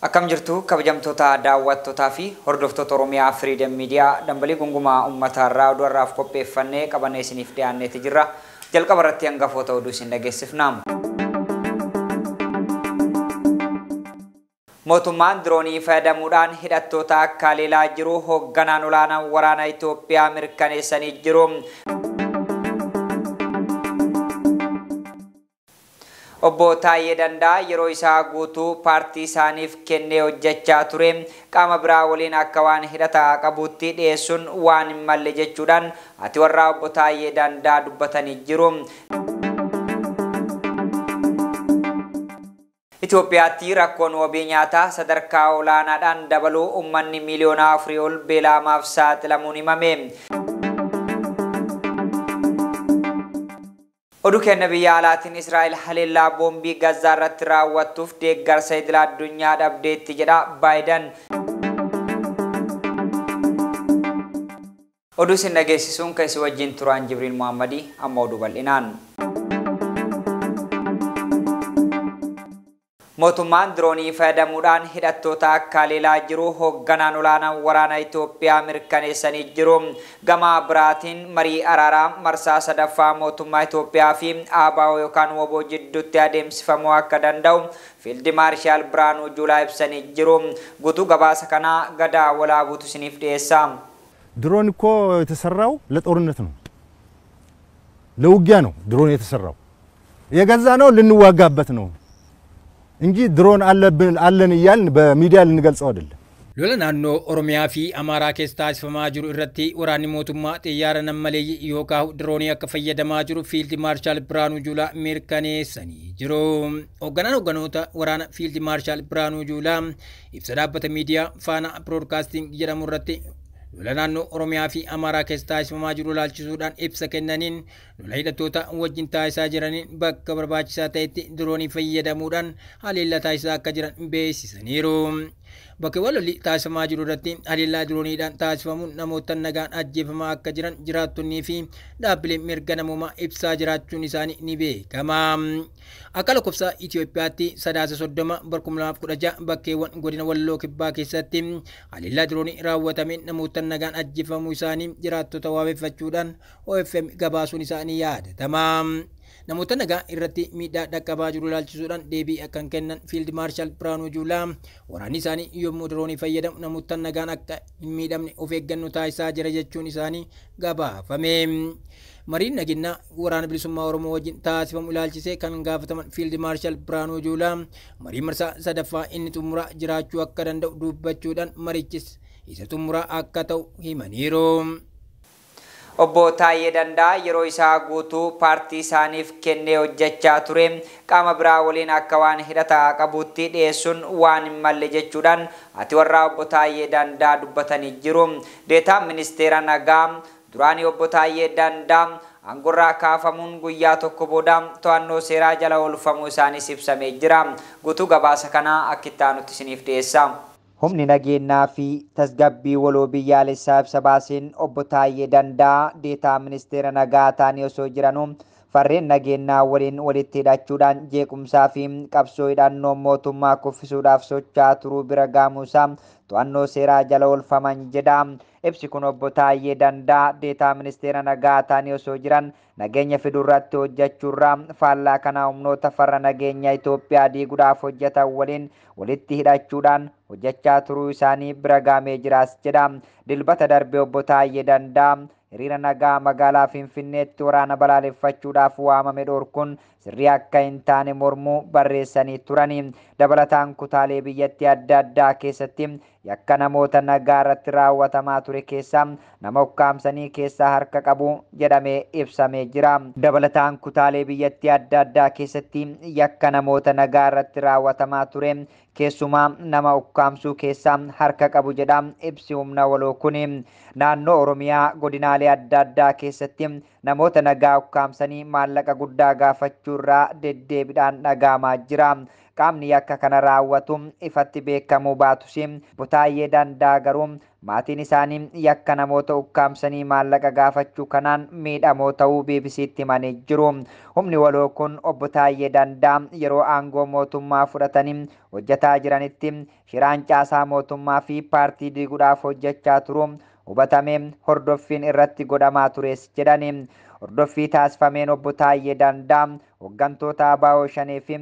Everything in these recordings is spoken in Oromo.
Akkam jirtu kabajamtoota daawwattootaa fi hordoftoota Oromiyaa Freedom Media dambalii gungumaa uummatarraa oduurraaf qopheeffannee qabannee isiniif dhiyaanneeti jirra. Jalqaba irratti hangafoota oduu isin dhageessifna. Mootummaan diroonii fayyadamuudhaan hidhattoota akka leelaa jiru hoogganaan olaanaan waraana Itoophiyaa mirkaneessanii jiru. Obbo Taayee Dandaa yeroo isaa guutuu paartii isaaniif kennee hojjechaa ture qaama biraa waliin akka waan hidhata qabuutti dhiyeessuun waan hin malle jechuudhaan ati warraa obbo Taayee Dandaa dubbatanii jiru. Itoophiyaatti rakkoon wabii nyaataa sadarkaa olaanaadhaan dabaluu uummanni miliyoona 4 ol beelamaaf saaxilamuun himame. Oduu kenna biyya alaatiin Israa'el haleellaa boombii Gaazaa irratti raawwattuuf deeggarsa idil addunyaa dhabdeetti jedha Baayiden. Oduu isin dhageessisuun keessi wajjin turaan Jibriil Muhammadii amma oduu bal'inaan. Mootummaan diroonii fayyadamuudhaan hidhattoota akka leelaa jiru hoogganaan olaanaan waraana Itoophiyaa mirkaneessanii jiru. Gama biraatiin marii araaraa marsaa sadaffaa mootummaa Itoophiyaa fi ABO yookaan WBO jidduutti adeemsifamuu akka danda'u Fiild Maarshaal Biraanuu Juulaa ibsanii jiru. Guutuu gabaasa kanaa Gadaa Walaabuutu isiniif dhiyeessa. ድሮን እኮ የተሰራው ለጦርነት ነው፣ ለውጊያ ነው። ድሮን የተሰራው የገዛ ነው ልንዋጋበት ነው እንጂ ድሮን አለን እያልን በሚዲያ ልንገልጸው አይደለም። Lola naannoo Oromiyaa fi Amaaraa keessa taasifamaa jiru irratti waraanni mootummaa xiyyaara nammalee yookaan diroonii akka fayyadamaa jiru Fiild Maarshaal Biraanuu Juulaa mirkaneessanii jiru. Hoogganoota waraana Fiild Maarshaal Biraanuu Juulaa ibsa dhaabbata miidiyaa Faana Broadcasting jedhamu irratti lola naannoo Oromiyaa fi Amaaraa keessa taasifamaa jiru ilaalchisuudhaan ibsa kennaniin lola hidhattoota wajjin taasisaa jiraniin bakka barbaachisaa ta'etti diroonii fayyadamuudhaan haleellaa taasisaa akka jiran beeksisaniiru. Bakka lolli taasifamaa jiru irratti haleellaa dirooniidhaan taasifamuun namoota nagaan ajjeefamaa akka jiran jiraattonnii fi dhaabbileen mirga namummaa ibsaa jiraachuun isaanii ni beekama. Akka lakkoofsa Itoophiyaatti sadaasa 30 2016 bakkeewwan godina Walloo Kibbaa keessatti haleellaa diroonii raawwatameen namoota nagaan ajjeefamuu isaanii jiraattota wabeeffachuudhaan OFM gabaasuun isaanii yaadatama. Namoota nagaa irratti miidhaa dhaqqabaa jiru ilaalchisuudhaan deebii akka kennan Fiild Maarshaal Biraanuu Juulaa waraanni isaanii yommuu diroonii fayyadamu namoota nagaan akka hin miidhamne of eeggannoo taasisaa jira jechuun isaanii gabaafame. Mariin nageenyaa waraana bilisummaa Oromoo wajjin taasifamu ilaalchisee kan gaafataman Fiild Maarshaal Biraanuu Juulaa marii marsaa sadaffaa inni xumuraa jiraachuu akka danda'u dubbachuudhaan marichis isa xumuraa akka ta'u himaniiru. Obbo Taayee Dandaa yeroo isaa guutuu paartii isaaniif kennee hojjechaa ture qaama biraa waliin akka waan hidhata qabuutti dhiyeessuun waan hin malle jechuudhaan ati warraa obbo Taayee Dandaa dubbatanii jiru. Deetaan ministeera nagaa duraanii obbo Taayee Dandaa aangorraa kaafamuun guyyaa tokko booda to'annoo seeraa jala oolfamuu isaaniis ibsamee jira. Guutuu gabaasa kanaa akka itti aanutti isiniif dhiyeessa. Humni nageenyaa fi tasgabbii waloo biyyaalessaa ibsa baaseen obbo Taayee Dandaa deetaa ministeera nagaa ta'anii osoo jiranuu farreen nageenyaa waliin walitti hidhachuudhaan jeequmsaa fi qabsoo hidhannoo mootummaa kuffisuudhaaf socho'aa turuu bira gaamuusaa to'annoo seeraa jala oolfaman jedha. Ibsi kun obbo Taayee Dandaa deetaa ministeera nagaa ta'anii osoo jiran nageenya fiduurratti hojjechuurraa faallaa kana humnoota farra nageenya Itoophiyaa diiguudhaaf hojjetan waliin walitti hidhachuudhaan hojjechaa turuu isaanii bira gaamee jiraas jedha. Dilbata darbee obbo Taayee Dandaa hiriira nagaa magaalaa Finfinneetti waraana balaaleffachuudhaaf waamame dhorkuun sirrii akka hin taane mormuu barreessanii turani. Dabalataan kutaalee biyyattii adda addaa keessatti yakka namoota nagaa irratti raawwatamaa ture keessaa nama ukkaamsanii keessaa harka qabu jedhamee ibsamee jira. Dabalataan kutaalee biyyattii adda addaa keessatti yakka namoota nagaa irratti raawwatamaa ture keessumaa nama ukkaamsuu keessaa harka qabu jedha ibsi humna waloo kuni. Naannoo Oromiyaa godinaalee adda addaa keessatti namoota nagaa ukkaamsanii maallaqa guddaa gaafachuu irraa deddeebiidhaan dhagahamaa jira. Qaamni yakka kana raawwatu ifatti beekamuu baatus obbo Taayyee Danda'a garuu maatiin isaanii yakka namoota ukkaamsanii maallaqa gaafachuu kanaan miidhamoo ta'uu BBC'tti himanii jiru. Humni waloo kun obbo Taayyee Danda'a yeroo aangoo mootummaa fudhatanii hojjetaa jiranitti shiraan caasaa mootummaa fi paartii diiguudhaaf hojjechaa turu hubatamee hordoffiin irratti godhamaa tures jedhani. Hordoffii taasifameen obbo Taayyee Danda'a hooggantoota ABO Shanee fi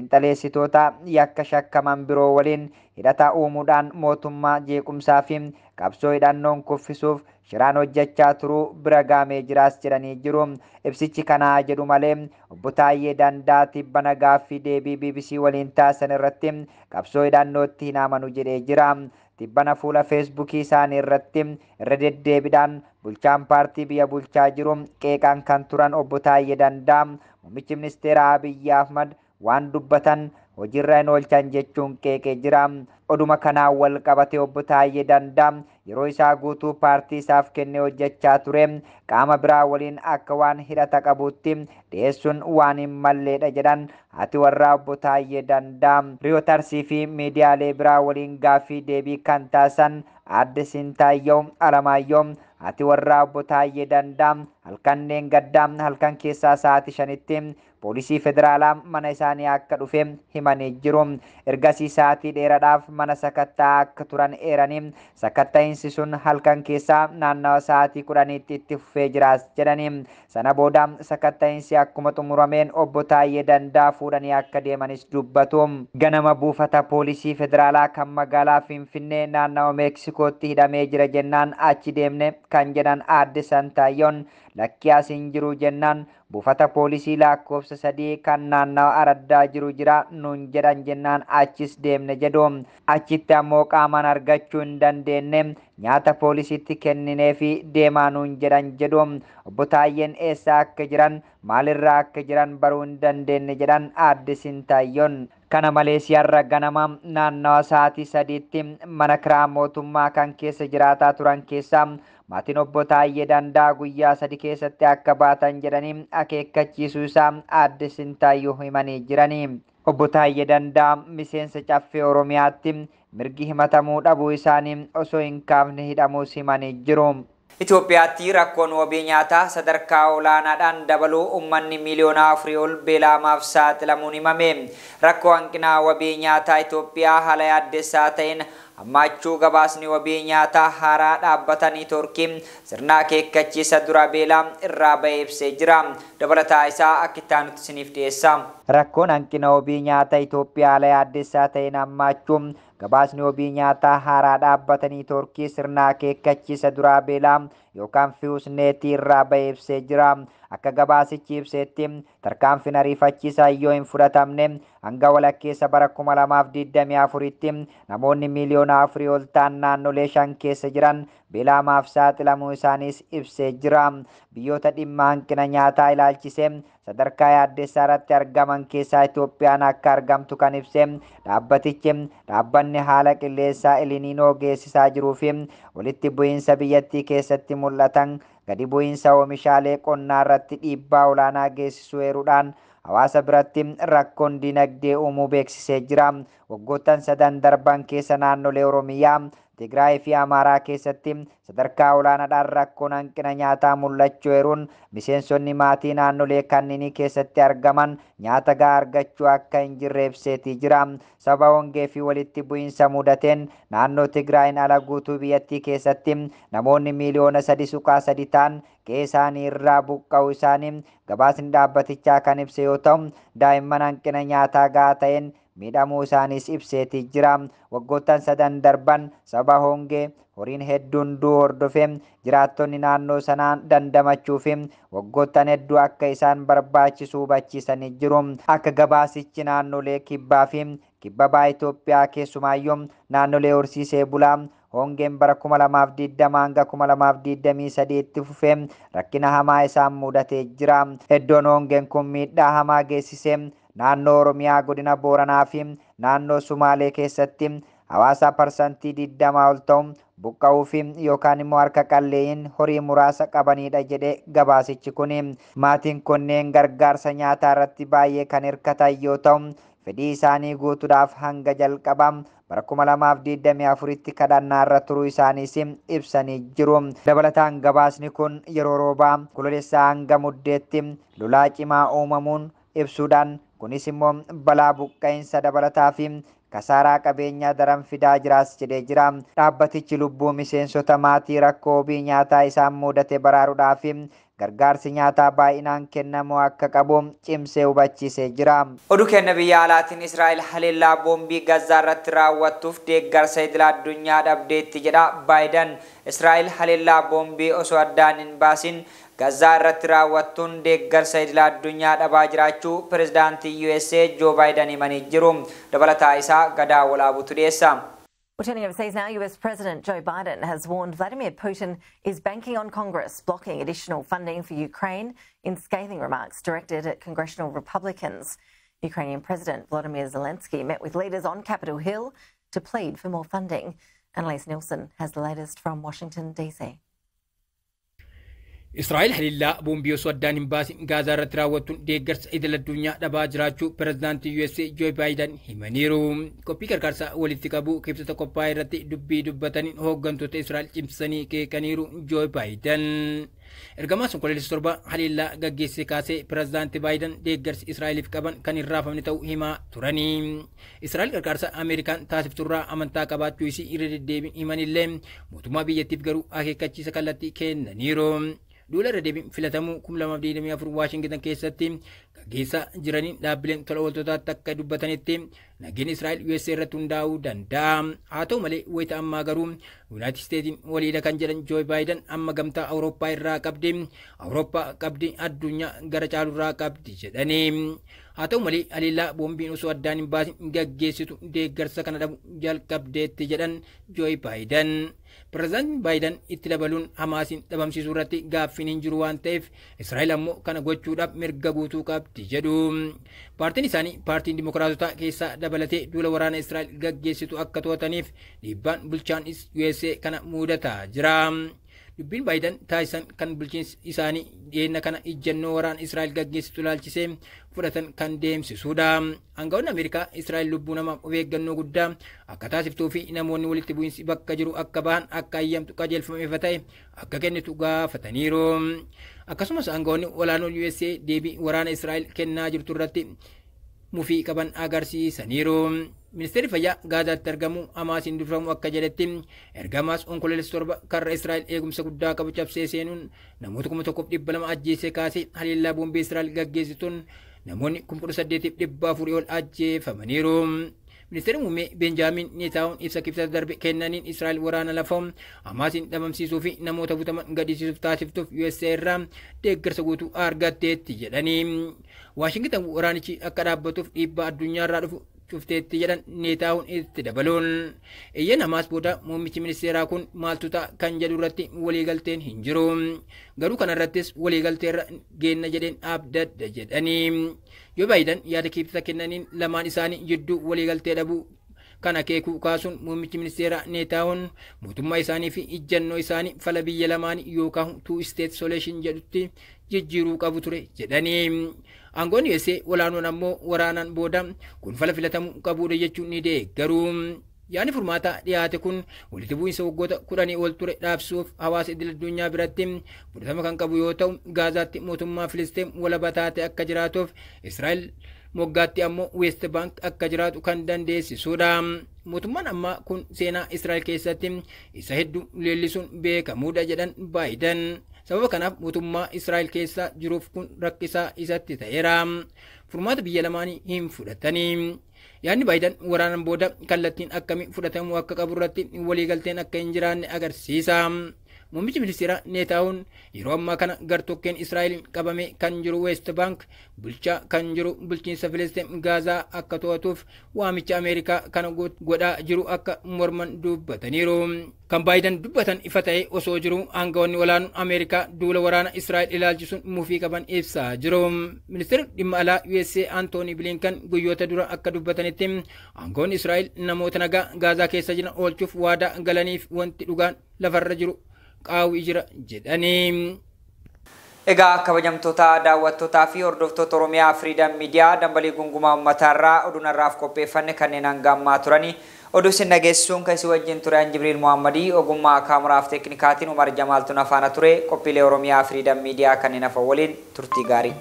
fiinxaleessitoota yakka shakkaman biroo waliin hidhata uumuudhaan mootummaa jeequmsaa fi qabsoo hidhannoon kuffisuuf shiraan hojjechaa turuu bira gaamee jiraas jedhanii jiru. Ibsichi kanaa jedhu malee obbo Taayyee Danda'a tibbana gaaffii deebii BBC waliin taasisan irratti qabsoo hidhannootti hin amanu jedhee jira. Tibbana fuula feesbuukii isaanii irratti irra deddeebiidhaan bulchaan paartii biyya bulchaa jiru qeeqaan kan turan obbo Taayyee Danda'a muummichi ministeera Abiyyi Ahmad waan dubbatan hojiirra hin oolchan jechuun qeeqee jira. Oduma kanaan wal qabate obbo Taayyee Danda'a yeroo isaa guutuu paartii isaaf kennee hojjechaa ture qaama biraa waliin akka waan hidhata qabuutti dhiyeessuun waan hin malleedha jedhan haati warraa obbo Taayyee Danda'a. Riyootarsii fi miidiyaalee biraa waliin gaaffii deebii kan taasisan Aadde Sintaayyoo Alamaayyoo haati warraa obbo Taayyee Danda'a halkanneen gaddaa halkan keessaa sa'aatii 5tti poolisii federaalaa mana isaanii akka dhufe himanii jiru. Ergasii sa'aatii dheeraadhaaf mana sakattaa akka turan eeranii sakatta'iinsi sun halkan keessaa naannawa sa'aatii 10tti itti fufee jiraas jedhanii. Sana booda sakatta'iinsi akkuma xumurameen obbo Taayyee Danda'a fuudhanii akka deemanis dubbatu. Ganama buufata poolisii federaalaa kan magaalaa Finfinnee naannawa Meeksikootti hidhamee jira jennaan achi deemne kan jedhan Aadde Santaayyoon lakkii as hin jiru jennaan buufata poolisii lakkoofsa 3 kan naannawa Araddaa jiru jira nuun jedhan jennaan achis deemne jedhu. Achitti ammoo qaamaan argachuu hin dandeenye nyaata poolisiitti kenninee fi deemaa nuun jedhan jedhu. Obbo Taayyeen eessa akka jiran maalirraa akka jiran baruu hin dandeenye jedhan Aadde Sintaayyoon. Kana malees har'a ganama naannawa sa'aatii 3tti mana kiraa mootummaa kan keessa jiraataa turan keessaa maatiin obbo Taayyee Danda'a guyyaa 3 keessatti akka baatan jedhanii akeekkachiisuu isaa Aadde Sintaayyoo himanii jiranii. Obbo Taayyee Danda'a miseensa caffee Oromiyaatti mirgi himatamuu dhabuu isaanii osoo hin kaafne hidhamuus himanii jiru. Itoophiyaatti rakkoon wabii nyaataa sadarkaa olaanaadhaan dabaluu uummanni miliyoona 4 ol beelamaaf saaxilamuun himame. Rakkoo hanqina wabii nyaataa Itoophiyaa haala yaaddeessaa ta'een hammaachuu gabaasni wabii nyaataa haaraa dhaabbatanii Turkii sirna akeekkachiisa dura beelaa irraa ba'ee ibsee jira. Dabalataa isaa akka itti aanutti isiniif dhiyeessa. Rakkoon hanqina wabii nyaataa Itoophiyaa haala yaaddeessaa ta'een hammaachuu gabaasni wabii nyaataa haaraa dhaabbatanii Turkii sirna akeekkachiisa dura beelaa yookaan fiusneetii irraa ba'ee ibsee jira. Akka gabaasichi ibseetti tarkaanfiin ariifachiisaa yoo hin fudhatamne hanga walakkeessa bara 2024tti namoonni miliyoona 4 ol ta'an naannolee 5 keessa jiran beelamaaf saaxilamuu isaaniis ibsee jira. Biyyoota dhimma hanqina nyaataa ilaalchisee sadarkaa yaaddeessaa irratti argaman keessaa Itoophiyaan akka argamtu kan ibse dhaabbatichi dhaabbanni haala qilleensaa Eliniinoo geessisaa jiruu fi walitti bu'iinsa biyyattii keessatti mul'atan gadi bu'iinsa oomishaalee qonnaa irratti dhiibbaa olaanaa geessisuu eeruudhaan hawaasa biratti rakkoon dinagdee uumuu beeksisee jira. Waggoottan 3 darban keessa naannolee Oromiyaa, Tigraay fi Amaaraa keessatti sadarkaa olaanaadhaan rakkoon hanqina nyaataa mul'achuu eeruun miseensonni maatii naannolee kanneenii keessatti argaman nyaata gahaa argachuu akka hin jirre ibseetii jira. Sababa hongee fi walitti bu'iinsa mudateen naannoo Tigraayin ala guutuu biyyattii keessatti namoonni miliyoona 3.3 ta'an qe'ee isaanii irraa buqqa'uu isaanii gabaasni dhaabbatichaa kan ibse yoo ta'u daa'imman hanqina nyaataa gahaa ta'een miidhamuu isaaniis ibseetii jira. Waggoottan 3 darban sababa hongee horiin hedduun du'uu hordofee jiraattonni naannoo sanaa dandamachuu fi waggoottan hedduu akka isaan barbaachisu hubachiisanii jiru. Akka gabaasichi naannolee kibbaa fi kibba bahaa Itoophiyaa keessumaayyuu naannolee horsiisee bulaa hongeen bara 2020 hanga 2023 itti fufee rakkina hamaa isaan mudatee jira. Iddoon hongeen kun miidhaa hamaa geessisee naannoo Oromiyaa godina Booranaa fi naannoo Sumaalee keessatti hawaasa parsantii 20 ol ta'u buqqa'uu fi yookaan immoo harka qalleeyyiin horii muraasa qabanidha jedhe gabaasichi kuni. Maatiin kunneen gargaarsa nyaataa irratti baay'ee kan hirkatan yoo ta'u fedhii isaanii guutuudhaaf hanga jalqabaa bara 2024tti kadhannaa irra turuu isaaniis ibsanii jiru. Dabalataan gabaasni kun yeroo roobaa kololeessaa hanga muddeetti lolaa cimaa uumamuun ibsuudhaan kunis immoo balaa buqqa'insa dabalataa fi kasaaraa qabeenyaa daran fidaa jiraas jedhee jira. Dhaabbatichi lubbuu miseensota maatii rakkoo wabii nyaataa isaan mudate baraaruudhaaf gargaarsi nyaataa baay'inaan kennamuu akka qabu cimsee hubachiisee jira. Oduu kenna biyya alaatiin Israa'el haleellaa boombii Gazaa irratti raawwattuuf deeggarsa idila addunyaa dhabdeetti jedha Baayiden. Israa'el haleellaa boombii osoo addaan hin baasin Gazaa irratti raawwattuun deeggarsa idila addunyaa dhabaa jiraachuu pirezidaantii USA Joe Biden himanii jiru. Dabalataa isaa Gadaa Walaabuutu dhiyeessa. Well, turning overseas now, US President Joe Biden has warned Vladimir Putin is banking on Congress blocking additional funding for Ukraine in scathing remarks directed at congressional Republicans. Ukrainian President Volodymyr Zelensky met with leaders on Capitol Hill to plead for more funding. Annalise Nielsen has the latest from Washington, D.C. Israa'el haleellaa boombii osoo addaan hin baasin Gaazaa irratti raawwattuun deeggarsa idil addunyaa dhabaa jiraachuu pirezidaantii USA Joe Biden himaniiru. Qophii gargaarsaa walitti qabu kibxata qophaa'e irratti dubbii dubbataniin hooggantoota Israa'el cimsanii qeeqaniiru Joe Biden. Ergamaa Onkololeessa 7 haleellaa gaggeessee kaasee pirezidaantii Biden deeggarsi Israa'eliif qaban kan hin raafamne ta'uu himaa turanii. Israa'el gargaarsa Ameerikaan taasifturraa amantaa qabaachuu isii irra deddeebiin himanillee mootummaa biyyattiif garuu akeekkachiisa kallattii kennaniiru. Duula irra deebiin filatamuu 2024 Waashingtan keessatti gaggeessaa jiraniin dhaabbileen tola ooltotaatti akka dubbatanitti nageenya Israa'el USA irratti hundaa'uu danda'a. Haa ta'u malee wayita ammaa garuu Yuunaayitid Isteetiin waliidha kan jedhan Joe Biden amma gamtaa Awurooppaa irraa qabdi, Awurooppaa qabdi, addunyaa gara caalurraa qabdi jedhanii. Haa ta'u malee haleellaa boombiin osoo addaan hin baasin gaggeessitu deeggarsa kana dhabu jalqabdeetti jedhan Joe Biden. Pirezidaantiin Biden itti dabaluun Hamaasin dhabamsiisuu irratti gaaffiin hin jiru waan ta'eef Israa'el ammoo kana gochuudhaaf mirga guutuu qabdi jedhu. Paartiin isaanii paartiin Dimookiraatotaa keessaa dabalatee duula waraana Israa'el gaggeessitu akka to'ataniif dhiibbaan bulchaan USA kana mudataa jira. Dubbiin Biden taasisan kan bulchiinsi isaanii dhiyeenya kana ijjannoo waraana Israa'el gaggeessitu ilaalchisee fudhatan kan deemsisuudha. Aangawoonni Ameerikaa Israa'el lubbuu namaaf of eeggannoo guddaa akka taasiftuu fi namoonni walitti bu'iinsi bakka jiru akka bahan akka ayyamtu qajeelfameef ta'e akka kennitu gaafataniiru. Akkasumas aangawoonni olaanoon USA deebii waraana Israa'el kennaa jirtu irratti mufii qaban agarsiisaniiru. Ministeerri fayyaa Gaazaatti argamu Hamaasiin durfamu akka jedhetti ergamaas Onkololeessa 7 karra Israa'el eegumsa guddaa qabu cabsee seenuun namoota 1,200 ajjeesee kaasee haleellaa boombii Israa'el gaggeessituun namoonni 8,400 ol ajjeefamaniiru. Ministeerri muummee Benjaamin Netanyahuun ibsa kibxata darbe kennaniin Israa'el waraana lafaa Hamaasiin dhabamsiisuu fi namoota butaman gadhiisuuf taasiftuuf USA irraa deeggarsa guutuu argatteetti jedhanii. Waashingtan waraanichi akka dhaabbatuuf dhiibbaa addunyaa irraa dhufu cufteetti jedhan Netanyahuun itti dabaluun. Eeyyeen Hamaas booda muummichi ministeeraa kun maaltu ta'a kan jedhu irratti waliigalteen hin jiru. Garuu kana irrattis waliigaltee irra geenna jedheen abdadda jedhanii. Joe Biden yaada kibxata kennaniin lamaan isaanii jidduu waliigaltee dhabuu kana keekuu kaasuun muummichi ministeeraa Netanyahuun mootummaa isaanii fi ijjannoo isaanii fala biyya lamaanii yookaan two state solution jedhutti jijjiiruu qabu ture jedhanii. Aangoonni USA olaanoon ammoo waraanaan booda kun fala filatamuu qabuudha jechuun ni deeggaru. Yaani furmaata dhiyaate kun walitti bu'iinsa waggoota 10 ol ture dhaabsuuf hawaasa idil addunyaa biratti fudhatama kan qabu yoo ta'u Gaazaatti mootummaa Filisxeem walaba taate akka jiraatuuf Israa'el moggaatti ammoo West Bank akka jiraatu kan dandeessisuudha. Mootummaan ammaa kun seenaa Israa'el keessatti isa hedduu leellisuun beekamuudha jedhan Biden. Sababa kanaaf mootummaa Israa'el keessa jiruuf kun rakkisaa isatti ta'eera. Furmaata biyya lamaanii hin fudhatanii. Yaadni Biden waraanaan booda kallattiin akkamii fudhatamuu akka qabu irratti waliigalteen akka hin jiraanne agarsiisa. Muummichi ministeera Neetaawun yeroo ammaa kana gartokkeen Israa'eliin qabame kan jiru West Bank bulchaa kan jiru bulchiinsa Filisxeem Gaazaa akka to'atuuf waamicha Ameerikaa kana godhaa jiru akka morman dubbataniiru. Kan Baayiden dubbatan ifa ta'e osoo jiru aangawoonni olaanoon Ameerikaa duula waraana Israa'el ilaalchisuun mufii qaban ibsaa jiru. Ministeerri dhimma alaa USA Anthony Blinken guyyoota dura akka dubbatanitti aangawoonni Israa'el namoota nagaa Gaazaa keessa jiran oolchuuf waadaa galaniif wanti dhugaan lafarra jiru qaawwi jira jedhanii. Egaa kabajamtoota daawwattootaa fi hordoftoota Oromiyaa Freedom Media dambalii gungumaa uummatarraa oduunarraaf qopheeffanne kanneen hanga ammaa turanii oduu isin dhageessisuun kan isin wajjin ture Jibriil Muhammadii ogummaa kaameraaf teeknikaatiin Umar Jamaaltuun afaana ture qophiilee Oromiyaa Freedom Media kanneen hafan waliin turtii gaarii.